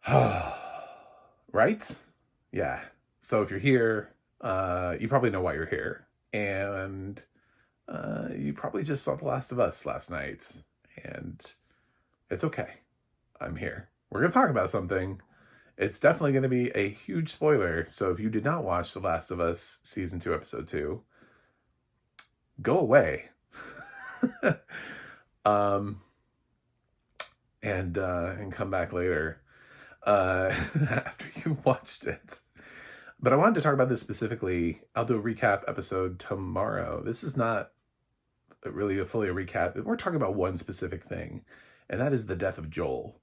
Right? Yeah. So if you're here, you probably know why you're here. And you probably just saw The Last of Us last night. And it's okay. I'm here. We're going to talk about something. It's definitely going to be a huge spoiler. So if you did not watch The Last of Us Season 2, Episode 2, go away. um, and come back later after you watched it. But I wanted to talk about this specifically. I'll do a recap episode tomorrow. This is not really fully a recap. We're talking about one specific thing, and that is the death of Joel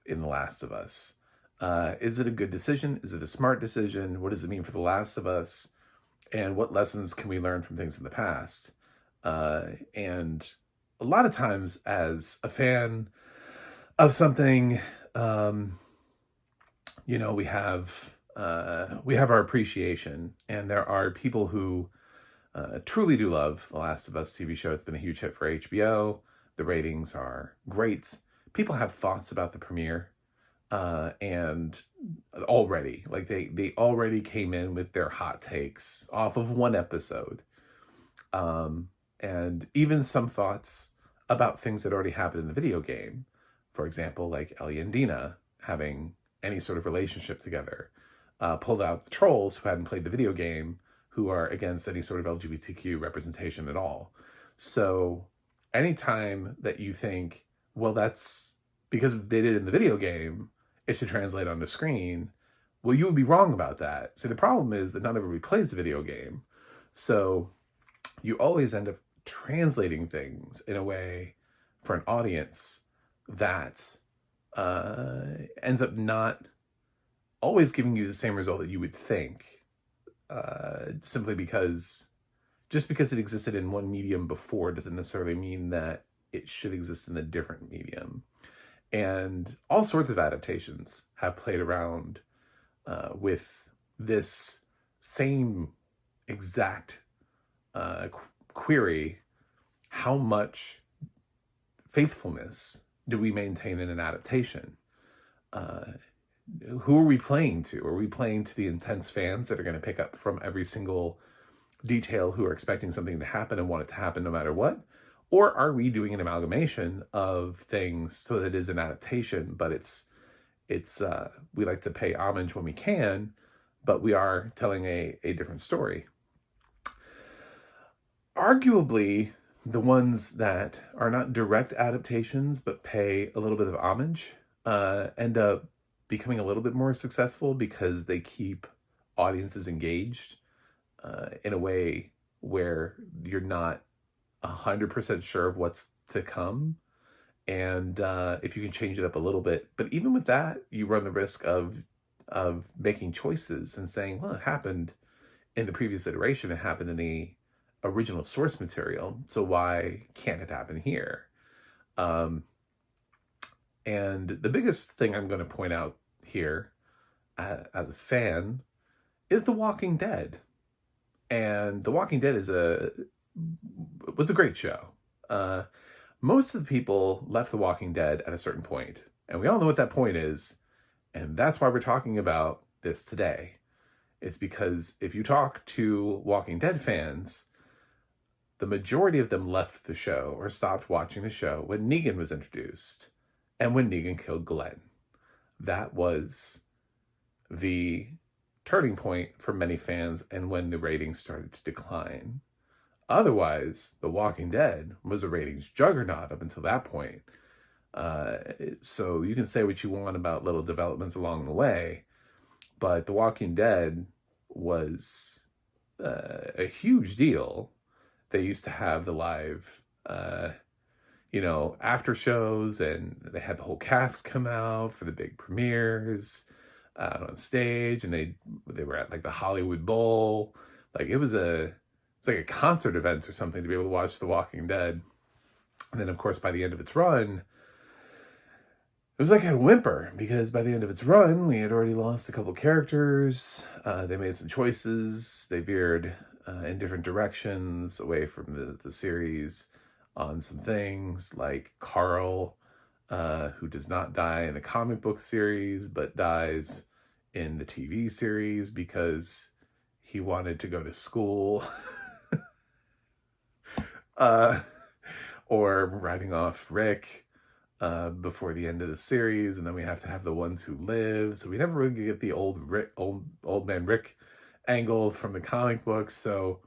in The Last of Us. Is it a good decision? Is it a smart decision? What does it mean for The Last of Us? And what lessons can we learn from things in the past? And a lot of times, as a fan of something, we have our appreciation, and there are people who truly do love The Last of Us TV show. It's been a huge hit for HBO. The ratings are great. People have thoughts about the premiere, and already, like they already came in with their hot takes off of one episode, and even some thoughts about things that already happened in the video game. For example, like Ellie and Dina having any sort of relationship together. Pulled out the trolls who hadn't played the video game, who are against any sort of LGBTQ representation at all. So anytime that you think, well, that's because they did it in the video game, it should translate on the screen, well, you would be wrong about that. See, the problem is that not everybody plays the video game. So you always end up translating things in a way for an audience that ends up not always giving you the same result that you would think, simply because just because it existed in one medium before doesn't necessarily mean that it should exist in a different medium. And all sorts of adaptations have played around with this same exact query: how much faithfulness do we maintain in an adaptation? Who are we playing to? Are we playing to the intense fans that are going to pick up from every single detail, who are expecting something to happen and want it to happen no matter what? Or are we doing an amalgamation of things so that it is an adaptation, but it's we like to pay homage when we can, but we are telling a different story. Arguably, the ones that are not direct adaptations but pay a little bit of homage end up becoming a little bit more successful because they keep audiences engaged in a way where you're not 100% sure of what's to come. And if you can change it up a little bit, but even with that, you run the risk of making choices and saying, well, it happened in the previous iteration, it happened in the original source material, so why can't it happen here? And the biggest thing I'm going to point out here as a fan is The Walking Dead. And The Walking Dead was a great show. Most of the people left The Walking Dead at a certain point, and we all know what that point is, and that's why we're talking about this today. It's because if you talk to Walking Dead fans, the majority of them left the show or stopped watching the show when Negan was introduced and when Negan killed Glenn. That was the turning point for many fans and when the ratings started to decline. Otherwise, The Walking Dead was a ratings juggernaut up until that point. So you can say what you want about little developments along the way, but The Walking Dead was a huge deal. They used to have the live, after shows, and they had the whole cast come out for the big premieres out on stage, and they were at like the Hollywood Bowl. Like it's like a concert event or something to be able to watch The Walking Dead. And then, of course, by the end of its run, it was like a whimper, because by the end of its run, we had already lost a couple characters. They made some choices. They veered in different directions away from the series on some things, like Carl who does not die in the comic book series, but dies in the TV series because he wanted to go to school. uh, or writing off Rick before the end of the series, and then we have to have the ones who live. So we never really get the old man Rick angle from the comic books. So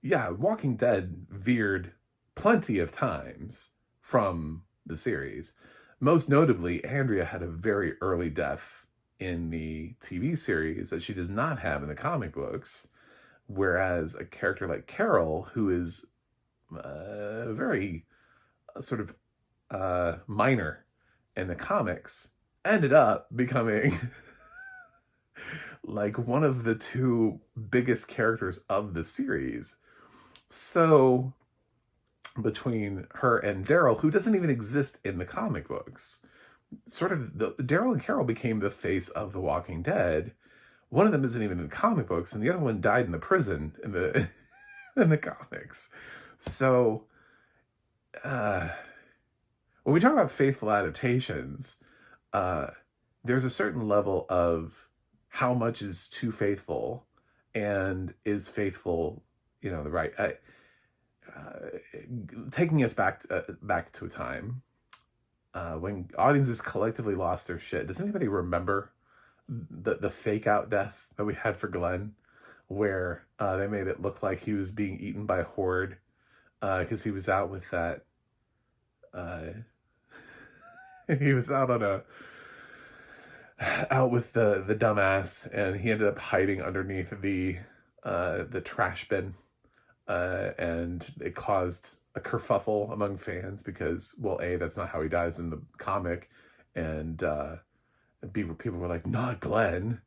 yeah, Walking Dead veered plenty of times from the series. Most notably, Andrea had a very early death in the TV series that she does not have in the comic books, whereas a character like Carol, who is very sort of minor in the comics, ended up becoming like one of the two biggest characters of the series. So between her and Daryl, who doesn't even exist in the comic books, sort of Daryl and Carol became the face of The Walking Dead. One of them isn't even in the comic books, and the other one died in the prison in the in the comics. So when we talk about faithful adaptations, there's a certain level of how much is too faithful, and is faithful, the right. Taking us back to a time when audiences collectively lost their shit. Does anybody remember the fake out death that we had for Glenn, where they made it look like he was being eaten by a horde because he was out with that. He was out with the dumbass, and he ended up hiding underneath the trash bin, and it caused a kerfuffle among fans because, well, A, that's not how he dies in the comic, and people were like, not Glenn,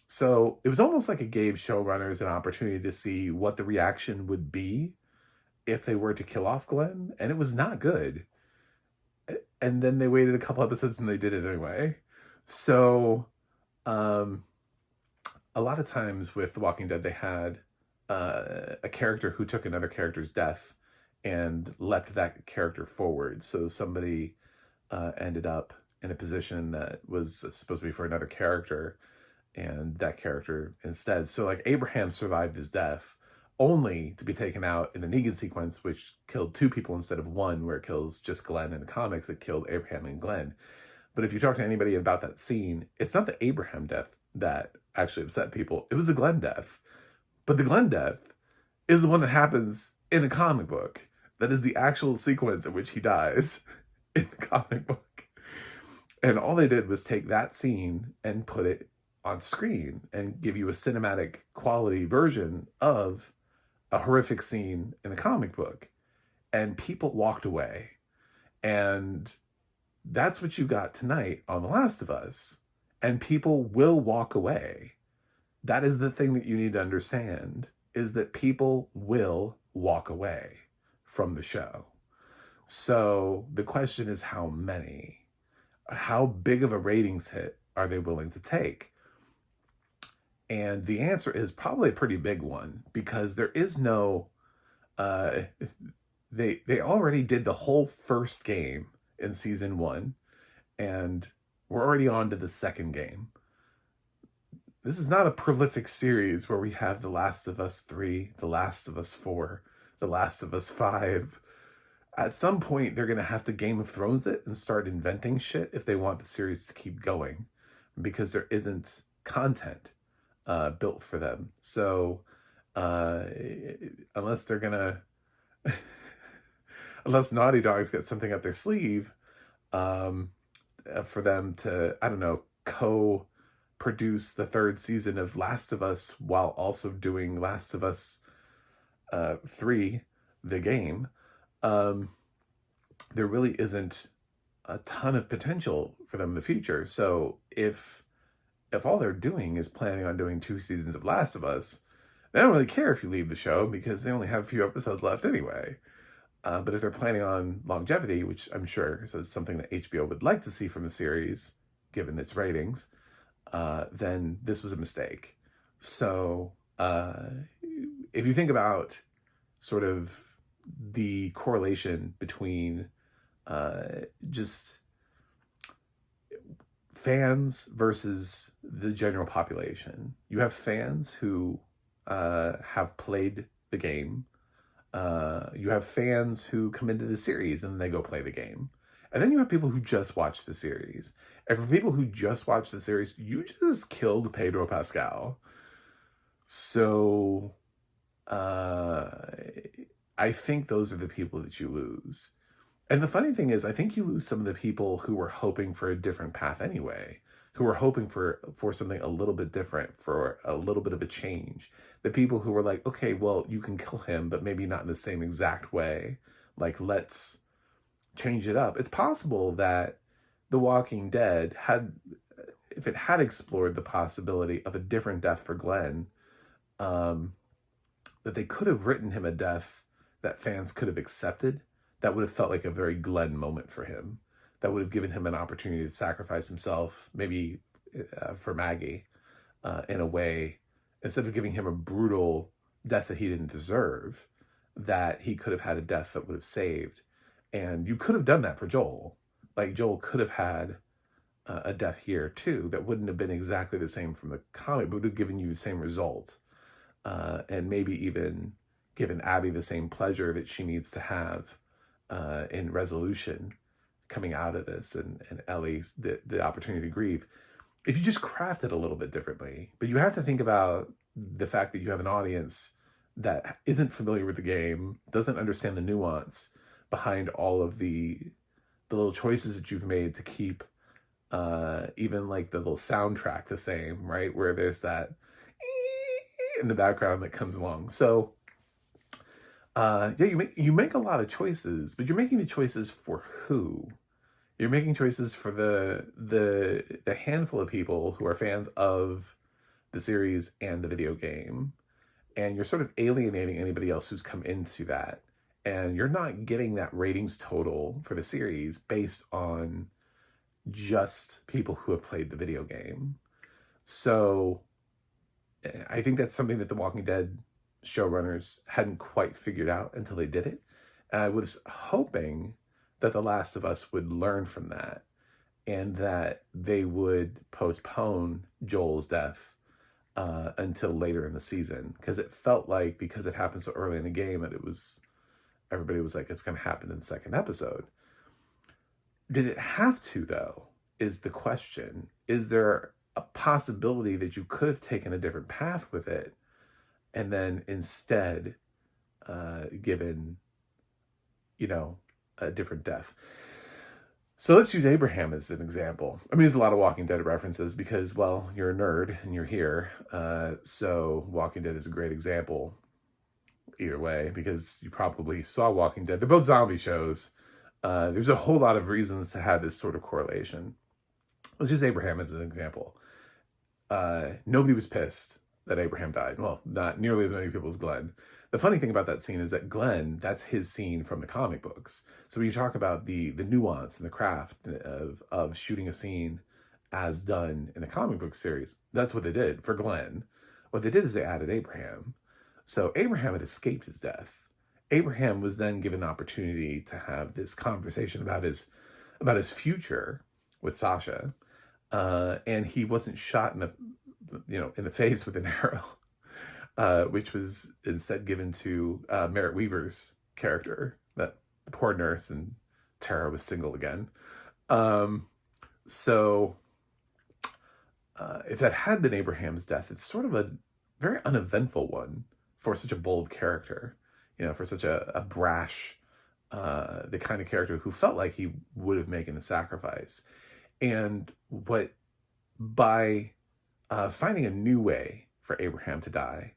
So it was almost like it gave showrunners an opportunity to see what the reaction would be if they were to kill off Glenn, and it was not good. And then they waited a couple episodes and they did it anyway. So a lot of times with The Walking Dead, they had a character who took another character's death and leapt that character forward. So somebody ended up in a position that was supposed to be for another character, and that character instead. So like Abraham survived his death only to be taken out in the Negan sequence, which killed two people instead of one, where it kills just Glenn. In the comics, it killed Abraham and Glenn. But if you talk to anybody about that scene, it's not the Abraham death that actually upset people. It was the Glenn death. But the Glenn death is the one that happens in the comic book. That is the actual sequence in which he dies in the comic book. And all they did was take that scene and put it on screen and give you a cinematic quality version of a horrific scene in the comic book. And people walked away. And that's what you got tonight on The Last of Us. And people will walk away. That is the thing that you need to understand, is that people will walk away from the show. So the question is, how many? How big of a ratings hit are they willing to take? And the answer is probably a pretty big one, because there is no, they already did the whole first game in season 1, and we're already on to the second game. This is not a prolific series where we have The Last of Us 3, The Last of Us 4, The Last of Us 5. At some point, they're going to have to Game of Thrones it and start inventing shit if they want the series to keep going, because there isn't content built for them. So unless they're gonna unless Naughty Dog's got something up their sleeve for them to, I don't know, co-produce the third season of Last of Us while also doing Last of Us 3, the game, there really isn't a ton of potential for them in the future. So if all they're doing is planning on doing 2 seasons of Last of Us, they don't really care if you leave the show, because they only have a few episodes left anyway. But if they're planning on longevity, which I'm sure is something that HBO would like to see from the series, given its ratings, then this was a mistake. So if you think about sort of the correlation between just fans versus the general population. You have fans who have played the game. You have fans who come into the series and they go play the game. And then you have people who just watch the series. And for people who just watch the series, you just killed Pedro Pascal. So I think those are the people that you lose. And the funny thing is, I think you lose some of the people who were hoping for a different path anyway, who were hoping for something a little bit different, for a little bit of a change. The people who were like, okay, well, you can kill him, but maybe not in the same exact way. Like, let's change it up. It's possible that The Walking Dead if it had explored the possibility of a different death for Glenn, that they could have written him a death that fans could have accepted. That would have felt like a very Glenn moment for him. That would have given him an opportunity to sacrifice himself, maybe for Maggie, in a way, instead of giving him a brutal death that he didn't deserve, that he could have had a death that would have saved. And you could have done that for Joel. Like, Joel could have had a death here too that wouldn't have been exactly the same from the comic, but would have given you the same result. And maybe even given Abby the same pleasure that she needs to have in resolution coming out of this, and Ellie's the opportunity to grieve. If you just craft it a little bit differently, but you have to think about the fact that you have an audience that isn't familiar with the game, doesn't understand the nuance behind all of the little choices that you've made to keep even like the little soundtrack the same, right? Where there's that in the background that comes along. So yeah, you make a lot of choices, but you're making the choices for who? You're making choices for the handful of people who are fans of the series and the video game, and you're sort of alienating anybody else who's come into that. And you're not getting that ratings total for the series based on just people who have played the video game. So I think that's something that the Walking Dead showrunners hadn't quite figured out until they did it. And I was hoping that The Last of Us would learn from that, and that they would postpone Joel's death until later in the season, because it felt like, because it happened so early in the game, that everybody was like, it's going to happen in the second episode. Did it have to, though, is the question. Is there a possibility that you could have taken a different path with it, and then instead given, a different death? So let's use Abraham as an example. I mean, there's a lot of Walking Dead references because, well, you're a nerd and you're here. So Walking Dead is a great example either way, because you probably saw Walking Dead. They're both zombie shows. There's a whole lot of reasons to have this sort of correlation. Let's use Abraham as an example. Nobody was pissed that Abraham died. Well, not nearly as many people as Glenn. The funny thing about that scene is that Glenn, that's his scene from the comic books. So when you talk about the nuance and the craft of shooting a scene as done in the comic book series, that's what they did for Glenn. What they did is they added Abraham. So Abraham had escaped his death. Abraham was then given an opportunity to have this conversation about his future with Sasha, and he wasn't shot in the face with an arrow, which was instead given to Merritt Weaver's character, that the poor nurse, and Tara was single again. So if that had been Abraham's death, it's sort of a very uneventful one for such a bold character, for such a brash, the kind of character who felt like he would have made a sacrifice. And by finding a new way for Abraham to die,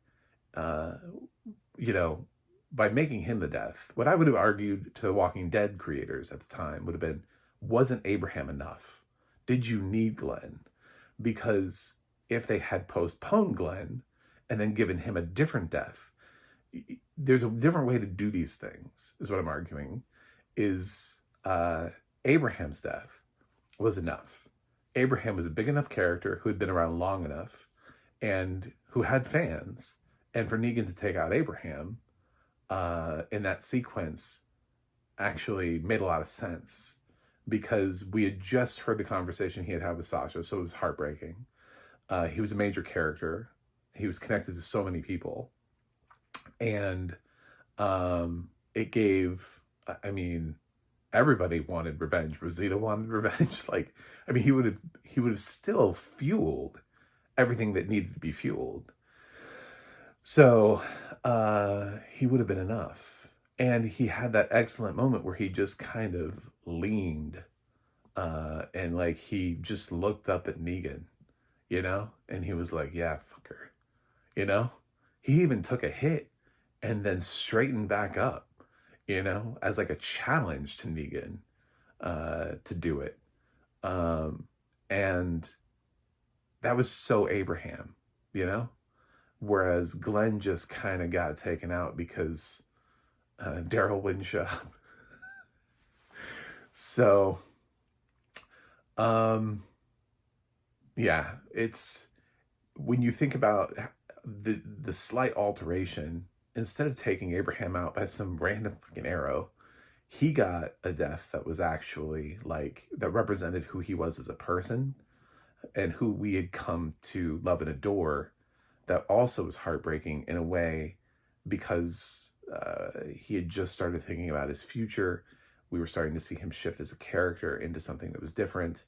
by making him the death, what I would have argued to the Walking Dead creators at the time would have been, wasn't Abraham enough? Did you need Glenn? Because if they had postponed Glenn and then given him a different death, there's a different way to do these things, is what I'm arguing, is Abraham's death was enough. Abraham was a big enough character who had been around long enough and who had fans. And for Negan to take out Abraham in that sequence actually made a lot of sense because we had just heard the conversation he had had with Sasha, so it was heartbreaking. He was a major character. He was connected to so many people. And it gave, I mean, everybody wanted revenge. Rosita wanted revenge. Like, I mean, he would have still fueled everything that needed to be fueled. So he would have been enough. And he had that excellent moment where he just kind of leaned and like he just looked up at Negan, you know? And he was like, yeah, fuck her, you know? He even took a hit and then straightened back up, you know, as like a challenge to Negan to do it. And that was so Abraham, you know? Whereas Glenn just kind of got taken out because Daryl wouldn't show up. So, yeah, it's when you think about the slight alteration, instead of taking Abraham out by some random freaking arrow, he got a death that was actually like that represented who he was as a person and who we had come to love and adore. That also was heartbreaking in a way because he had just started thinking about his future. We were starting to see him shift as a character into something that was different,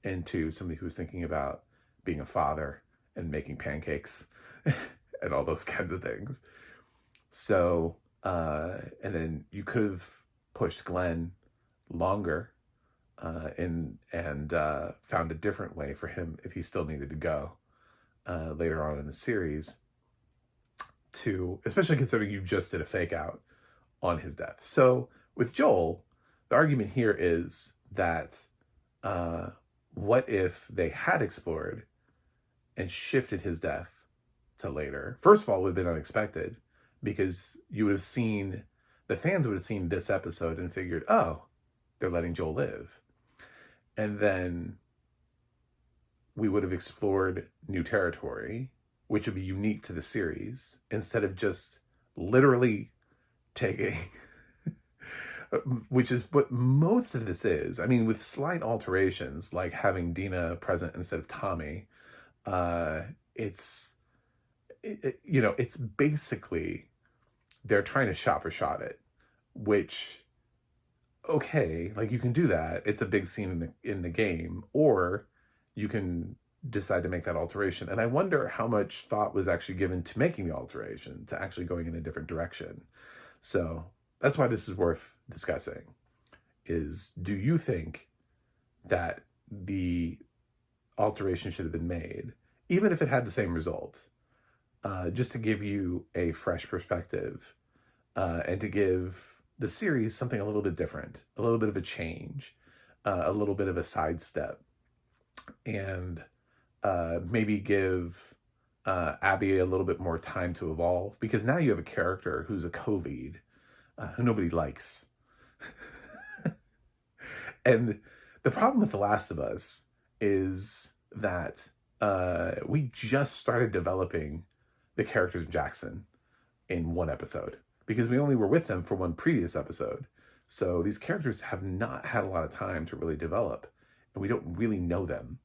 into somebody who was thinking about being a father and making pancakes and all those kinds of things. So, and then you could have pushed Glenn longer and found a different way for him if he still needed to go later on in the series, to, especially considering you just did a fake out on his death. So with Joel, the argument here is that what if they had explored and shifted his death to later? First of all, it would have been unexpected because you would have seen, the fans would have seen this episode and figured, oh, they're letting Joel live. And then we would have explored new territory, which would be unique to the series, instead of just literally taking, which is what most of this is. I mean, with slight alterations, like having Dina present instead of Tommy, it's basically, they're trying to shot for shot it, which, okay, like you can do that. It's a big scene in the game, or you can decide to make that alteration. And I wonder how much thought was actually given to making the alteration, to actually going in a different direction. So that's why this is worth discussing, is do you think that the alteration should have been made, even if it had the same result, just to give you a fresh perspective and to give the series something a little bit different, a little bit of a change, a little bit of a sidestep, and maybe give Abby a little bit more time to evolve, because now you have a character who's a co-lead who nobody likes. And the problem with The Last of Us is that we just started developing the characters of Jackson in one episode, because we only were with them for one previous episode. So these characters have not had a lot of time to really develop, and we don't really know them.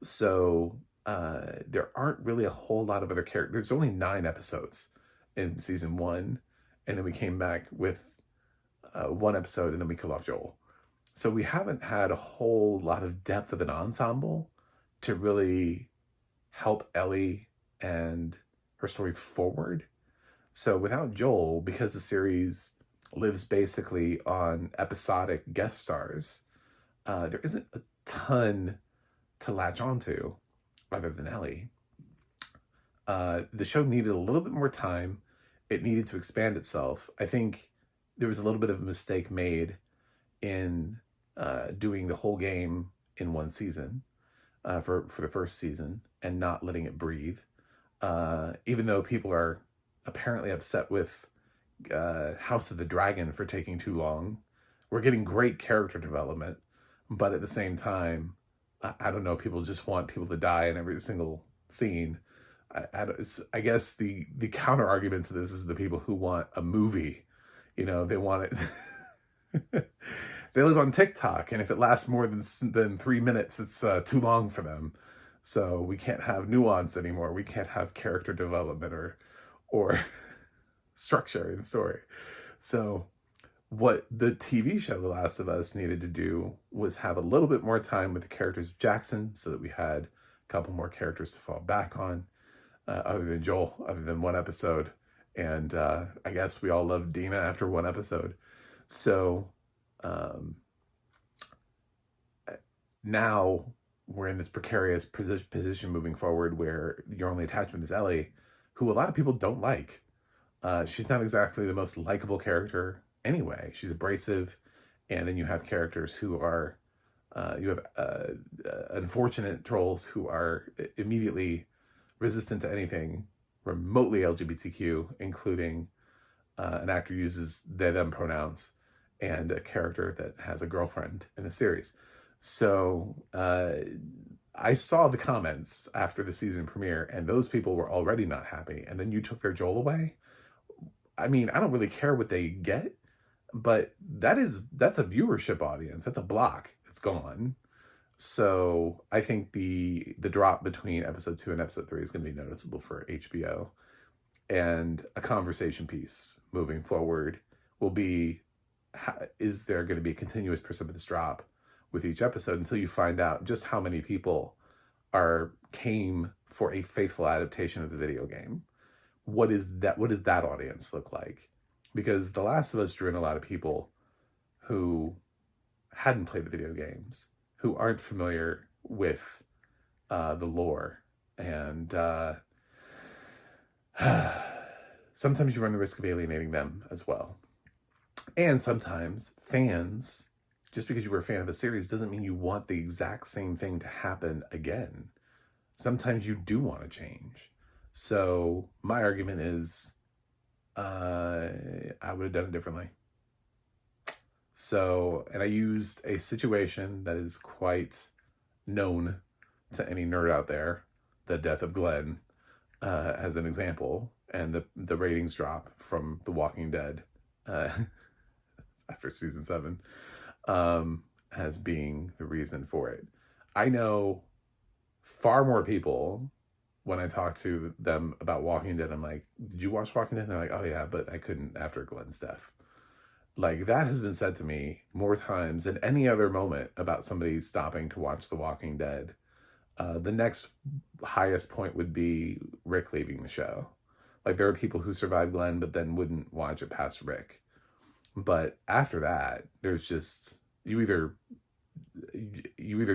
So there aren't really a whole lot of other characters. There's only 9 episodes in season 1, and then we came back with 1 episode, and then we killed off Joel. So we haven't had a whole lot of depth of an ensemble to really help Ellie and her story forward. So without Joel, because the series lives basically on episodic guest stars, there isn't a ton to latch onto other than Ellie. The show needed a little bit more time. It needed to expand itself. I think there was a little bit of a mistake made in doing the whole game in one season for the first season and not letting it breathe. Even though people are apparently upset with House of the Dragon for taking too long, we're getting great character development, but at the same time, I don't know, people just want people to die in every single scene. I guess the counter argument to this is the people who want a movie. You know, they want it They live on TikTok, and if it lasts more than 3 minutes, it's too long for them. So we can't have nuance anymore. We can't have character development or structure in story. So what the TV show The Last of Us needed to do was have a little bit more time with the characters of Jackson, so that we had a couple more characters to fall back on, other than Joel, other than one episode. And I guess we all loved Dina after one episode. So now we're in this precarious position moving forward where your only attachment is Ellie, who a lot of people don't like. She's not exactly the most likable character anyway. She's abrasive, and then you have characters who are, you have unfortunate trolls who are immediately resistant to anything remotely LGBTQ, including an actor uses they, them pronouns, and a character that has a girlfriend in the series. So I saw the comments after the season premiere, and those people were already not happy. And then you took their Joel away. I mean, I don't really care what they get, but that's a viewership audience. That's a block. It's gone. So I think the drop between episode 2 and episode 3 is going to be noticeable for HBO. And a conversation piece moving forward will be, is there going to be a continuous precipitous drop with each episode until you find out just how many people came for a faithful adaptation of the video game? What does that audience look like? Because The Last of Us drew in a lot of people who hadn't played the video games, who aren't familiar with the lore. And sometimes you run the risk of alienating them as well. And sometimes fans, just because you were a fan of a series doesn't mean you want the exact same thing to happen again. Sometimes you do want to change. So my argument is, I would have done it differently. So, and I used a situation that is quite known to any nerd out there, the death of Glenn, as an example, and the ratings drop from The Walking Dead after season 7 as being the reason for it. I know far more people, when I talk to them about Walking Dead, I'm like, did you watch Walking Dead? And they're like, oh yeah, but I couldn't after Glenn's death. Like, that has been said to me more times than any other moment about somebody stopping to watch The Walking Dead. The next highest point would be Rick leaving the show. Like, there are people who survived Glenn but then wouldn't watch it past Rick. But after that, there's just, you either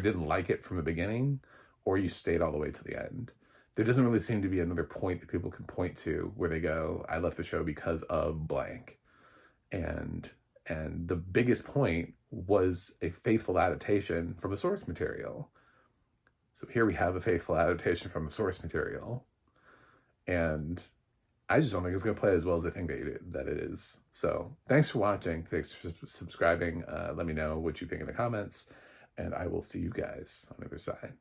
didn't like it from the beginning or you stayed all the way to the end. There doesn't really seem to be another point that people can point to where they go, I left the show because of blank. And the biggest point was a faithful adaptation from the source material. So here we have a faithful adaptation from the source material. And I just don't think it's going to play as well as I think that it is. So thanks for watching. Thanks for subscribing. Let me know what you think in the comments. And I will see you guys on the other side.